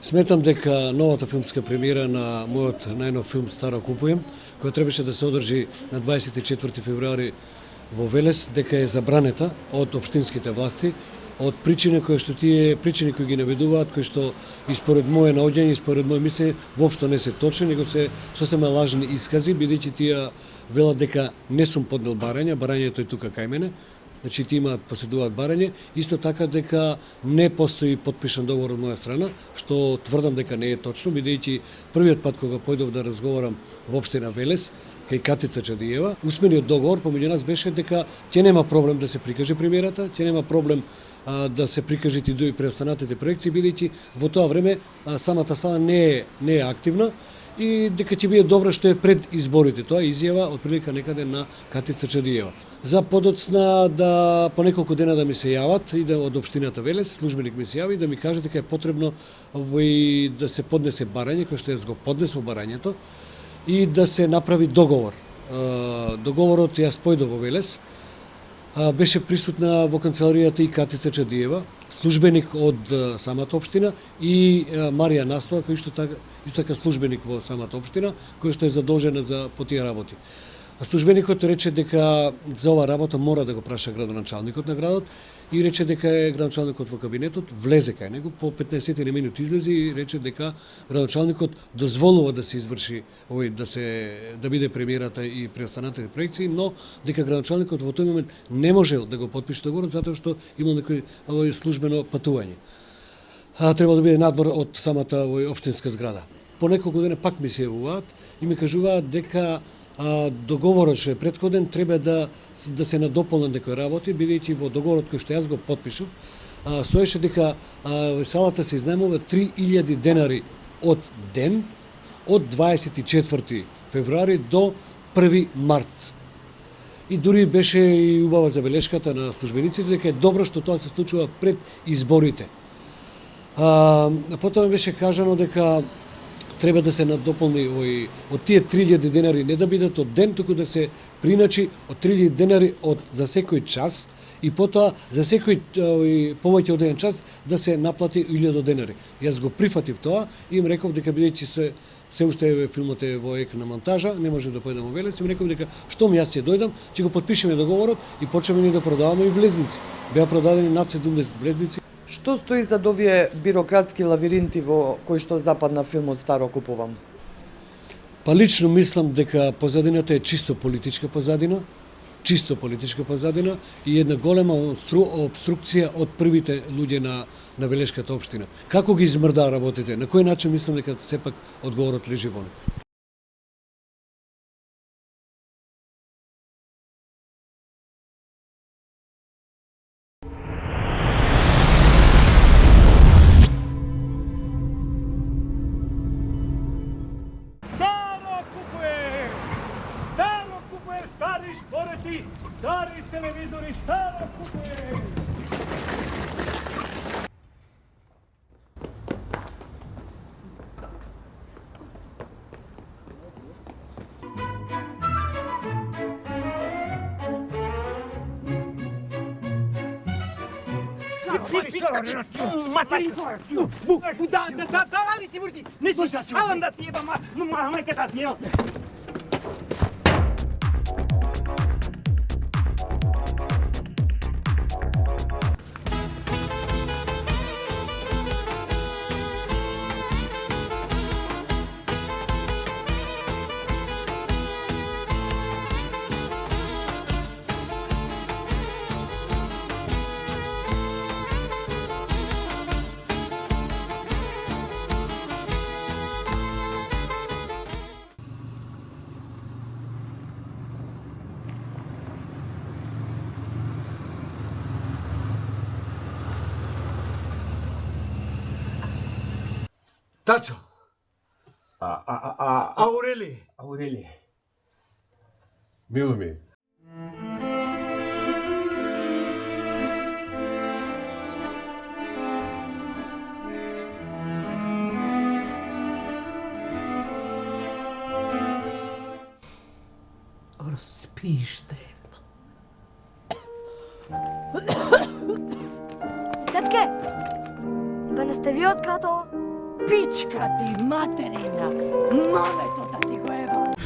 Сметам дека новата филмска премиера на мојот најнов филм Старо купуjem, која требаше да се одржи на 24 февруари во Велес, дека е забранета од општинските власти, од причини кои ги наведуваат, кои што и според моје наоѓање и според моје мислење воопшто не се точни, него се сосема лажни искази, бидејќи тие велат дека не сум поднел барање, барањето е тука кај мене. Значи тие поседуваат барање, исто така дека не постои потпишан договор од моја страна, што тврдам дека не е точно, бидејќи првиот пат кога појдов да разговарам во општина Велес, кај Катица Чадиева, усмениот договор помеѓу нас беше дека ќе нема проблем да се прикаже премиерата, ќе нема проблем да се прикажат и други преостанатите проекции, бидејќи во тоа време самата сала не е активна и дека ќе биде добро што е пред изборите. Тоа е изјава од прилика некаде на Катица Чадиева. За подоцна да по неколку дена да ми се јават и да од општината Велес, службеник ми се јави да ми каже дека е потребно да се поднесе барање, кој што јас го поднесов барањето, и да се направи договор. Договорот јас појдов во Велес, беше присутна во канцеларијата и Катица Чадиева, службеник од самата општина, и Марија Настова, кој што исто така службеник во самата општина, кој што е задолжена за по тие работи. Службеникот рече дека за оваа работа мора да го праша градоначалникот на градот и рече дека градоначалникот во кабинетот влезе кај него, по 15 минути излезе и рече дека градоначалникот дозволува да се изврши да биде премиерата и преостанатите проекции, но дека градоначалникот во тој момент не можел да го потпише договорот затоа што имал некој службено патување. Треба да биде надвор од самата општинска зграда. По неколку дена пак ми се јавуваат и ми кажуваат дека договорот што е претходен треба да се надополнат некои работи, бидејќи во договорот кој што јас го потпишав, стоеше дека салата се изнајмува 3000 денари од ден, од 24 февруари до 1 март. И дури беше и убава забелешката на службениците дека е добро што тоа се случува пред изборите. Потоа беше кажано дека треба да се надополни од тие 3000 денари не да бидат од ден, туку да се приначи од 3000 денари за секој час и потоа за секој повеќе од еден час да се наплати 1000 денари. Јас го прифатив тоа и им реков дека бидејќи се уште филмот е во ек на монтажа, не може да појдам во Велес, им реков дека штом јас ќе дојдам, ќе го потпишеме договорот и почнеме ние да продаваме и влезници. Беа продадени над 70 влезници. Што стои зад овие бирократски лавиринти во кои што западна филмот Старо купувам? Па лично мислам дека позадината е чисто политичка позадина и една голема обструкција од првите луѓе на Велешката општина. Како ги измрдаа работите? На кој начин мислам дека сепак одговорот лежи во нив? Стари телевизори, Старо купуем! Да, си върти! Не си шалам да ти ебам, майката ти ебам! Тачо! Аурели! Аурели. Миломи. Разпиште. Tetke, da ne ste vi od kratova? Pička ti materina, mameto da ti go jebam.